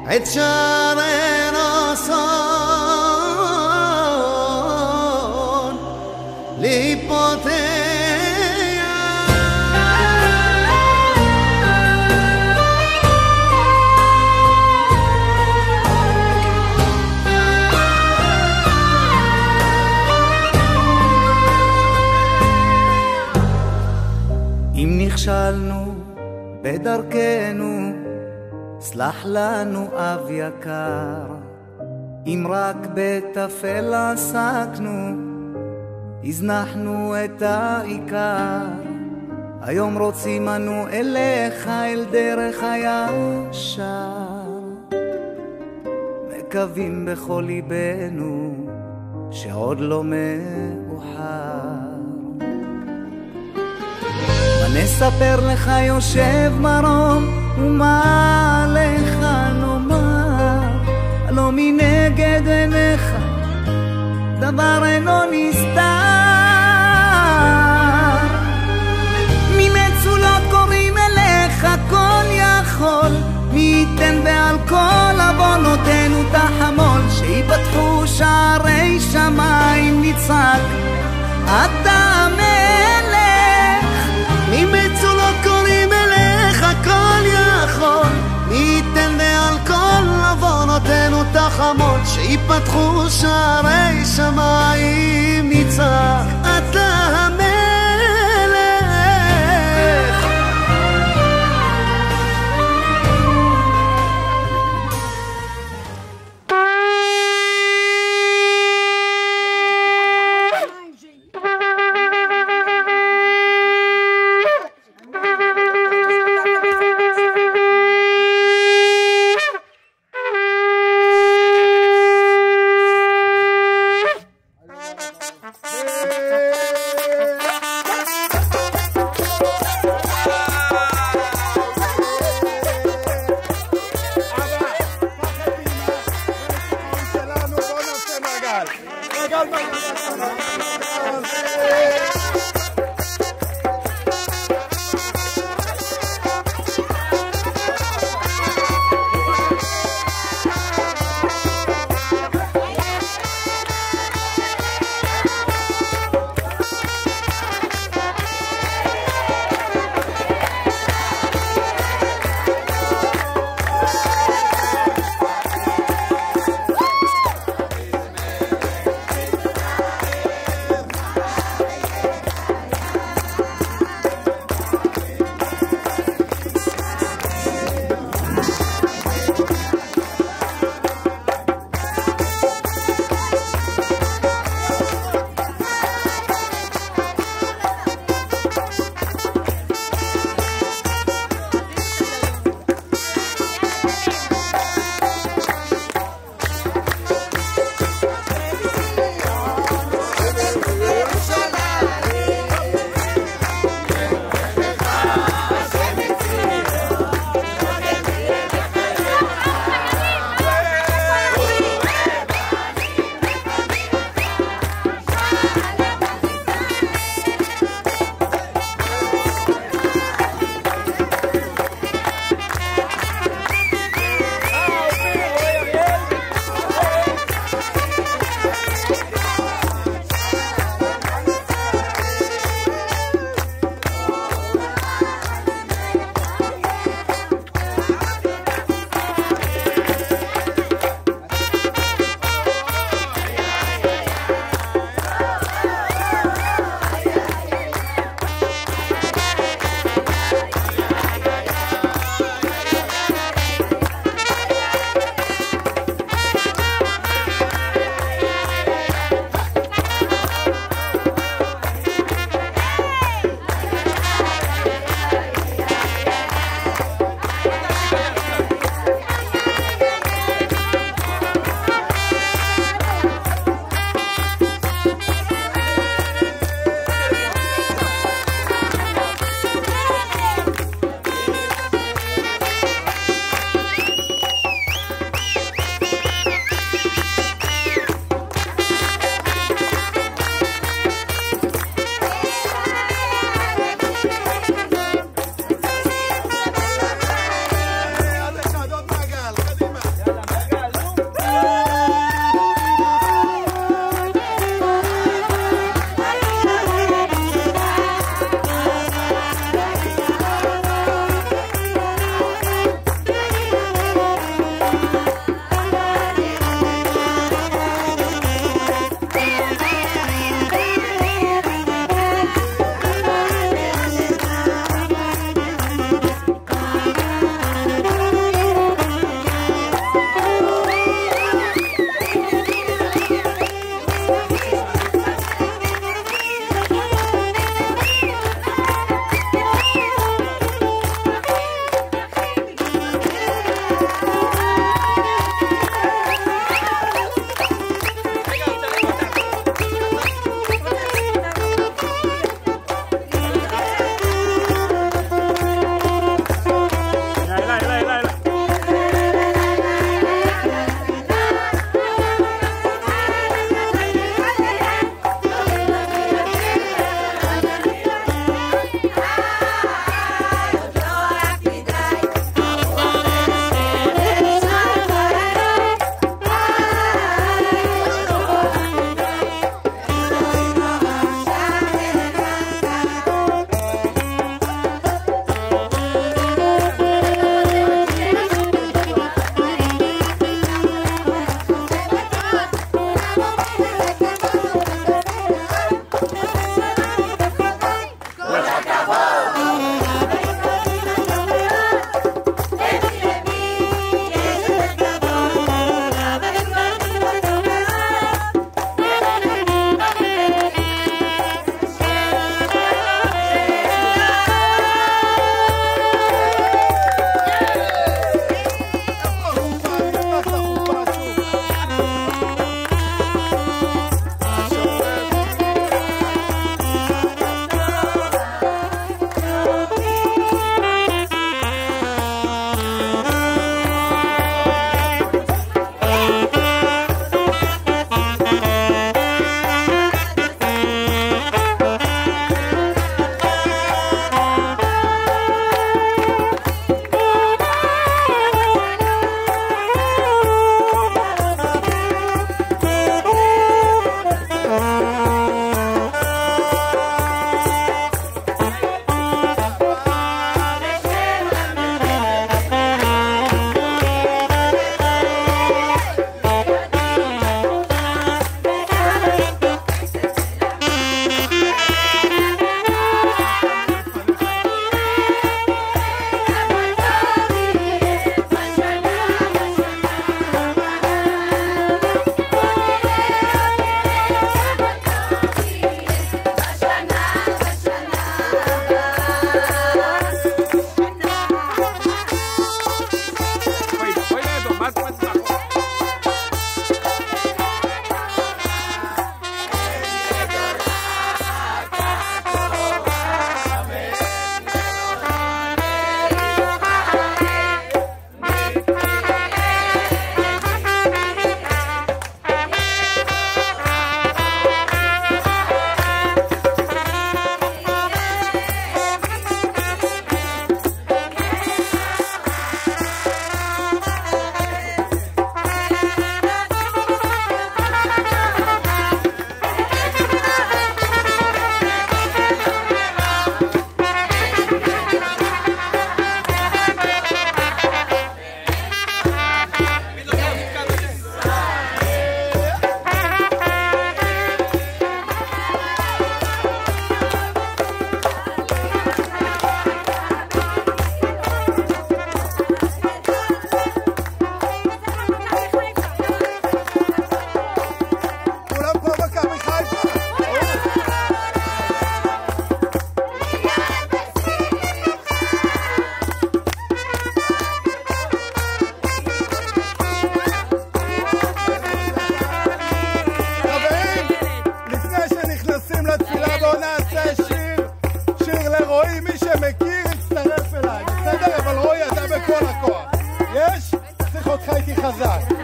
את שערי רצון להיפותח. אם נכשלנו בדרכנו, סלח לנו אב יקר. אם רק בטפל עסקנו, הזנחנו את העיקר. היום רוצים אנו אליך, אל דרך הישר. מקווים בכל ליבנו שעוד לא מאוחר. נספר לך יושב מרום, ומה לך נאמר? לא מנגד עיניך דבר אינו נסתר. ממצולות קוראים אליך כל יכול, מי ייתן ועל כל עוונותינו תחמול. שיפתחו שערי שמיים נצעק אתה המלך. ממצולות קוראים אליך כל יכול, מי ייתן ועל כל עוונותינו תחמול. שיפתחו שערי שמיים נצעק אתה המלך. חזק.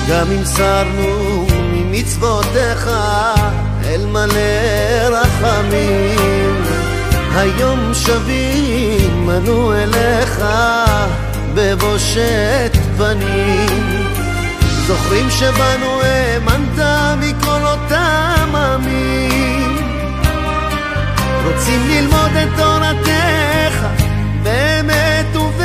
גם אם סרנו ממצוותיך אל מלא רחמים, היום שבים אנו אליך בבושת פנים, זוכרים שבנו האמנת מכל אותם עמים, רוצים ללמוד את תורתך באמת ובתמים.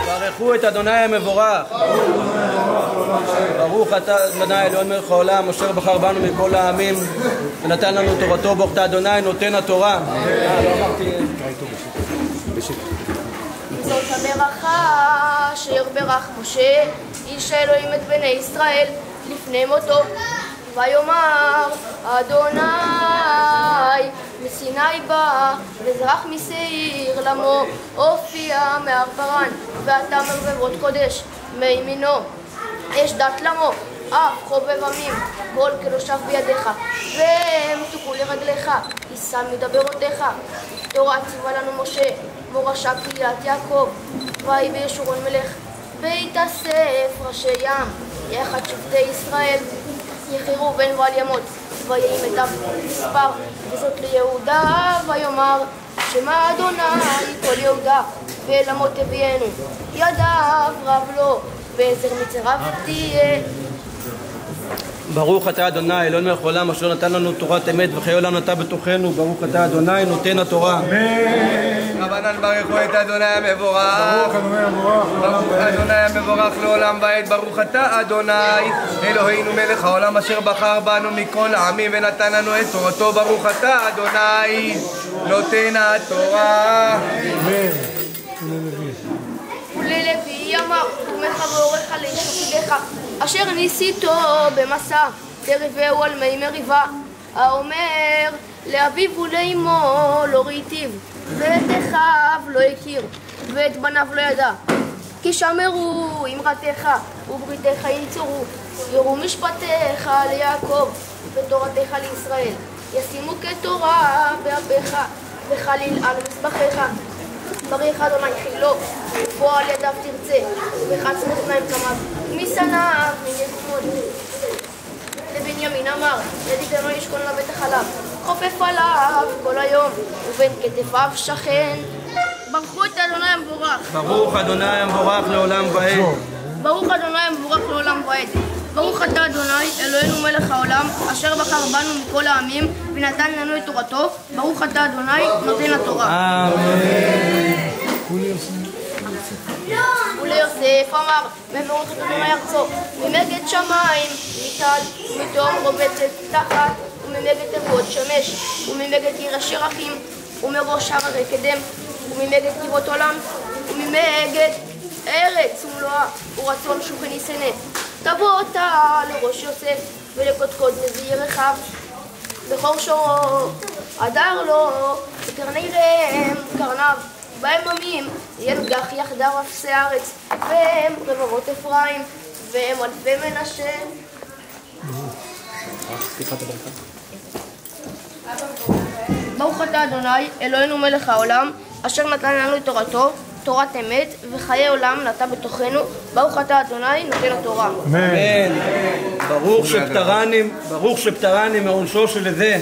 ברכו את אדוני המבורך. ברוך אתה אדוני אלוהינו מלך העולם אשר בחר בנו מכל העמים ונתן לנו תורתו. ברוך אתה אדוני נותן התורה. זאת הברכה אשר ברך משה איש האלוהים את בני ישראל לפני מותו, ויאמר אדוני מסיני בא וזרח משעיר למו, הופיע מהר פרן והתמר בברות קודש מימינו, אש דת למו אף חובב עמים, כל קדושיו בידיך והם תוכו לרגליך, יישא מדברותיך. תורה ציווה לנו משה מורשה קהילת יעקב, ויהי בישורון מלך ויתאסף ראשי ים יחד שבטי ישראל, יחירו בין ועל ימות, ויהי מיטב מספר, וזאת ליהודה ויאמר שמע אדוני כל יהודה ואל עמות הביאנו, ידיו רב לו ועזר מצריו תהיה. ברוך אתה אדוני אלוהינו מלך העולם אשר נתן לנו תורת אמת וחיי עולם נטע בתוכנו. ברוך אתה אדוני נותן התורה. רבנן ברכו את אדוני המבורך. ברוך אדוני המבורך לעולם ועד. ברוך אתה אדוני אלוהינו מלך העולם אשר בחר בנו מכל העמים ונתן לנו את תורתו. ברוך אתה אדוני נותן התורה. וללוי אמר תומך ואורך לאיש תפקידך אשר ניסיתו במסע תריבהו על מי מריבה, האומר לאביו ולאמו לא ראיתיו ואת אחיו לא הכיר ואת בניו לא ידע, כי שמרו אמרתך ובריתך ינצרו, יראו משפטיך ליעקב ותורתך לישראל, ישימו כתורה באפיך וחליל על מזבחיך. בריך אדוני חילו ופועל ידיו תרצה ובחץ מאזניים קמיו משנאיו מנקמות. לבנימין אמר ידידנו ישכון לבית החלב, חופף עליו כל היום ובין כתפיו שכן. ברכו את אדוני המבורך. ברוך אדוני המבורך לעולם ועד. ברוך אדוני המבורך לעולם ועד. ברוך אתה אדוני אלוהינו מלך העולם אשר בחר בנו מכל העמים ונתן לנו את תורתו. ברוך אתה אדוני נותן התורה. אמן. וליוסף אמר מבורך את אדוני ארצו ממגד שמיים מתעד ומתהום רובצת תחת וממגד תבואות שמש וממגד עיר השרחים ומראש הר הרקדם וממגד קירות עולם וממגד ארץ ומלואה ורצון שוכן ישנא. תבוא אותה לראש יוסף ולקודקוד נזיר רחב בכור שורו הדר לו וקרני ראם קרניו, בהם עמים ינגח יחדיו אפסי הארץ והם רבבות אפרים והם אלפי מנשה. ברוך אתה אדוני, אלוהינו מלך העולם, אשר נתן לנו את תורתו, תורת אמת, וחיי עולם נטע בתוכנו. ברוך אתה אדוני, נותן התורה. אמן. ברוך שפטרני מעונשו של זה.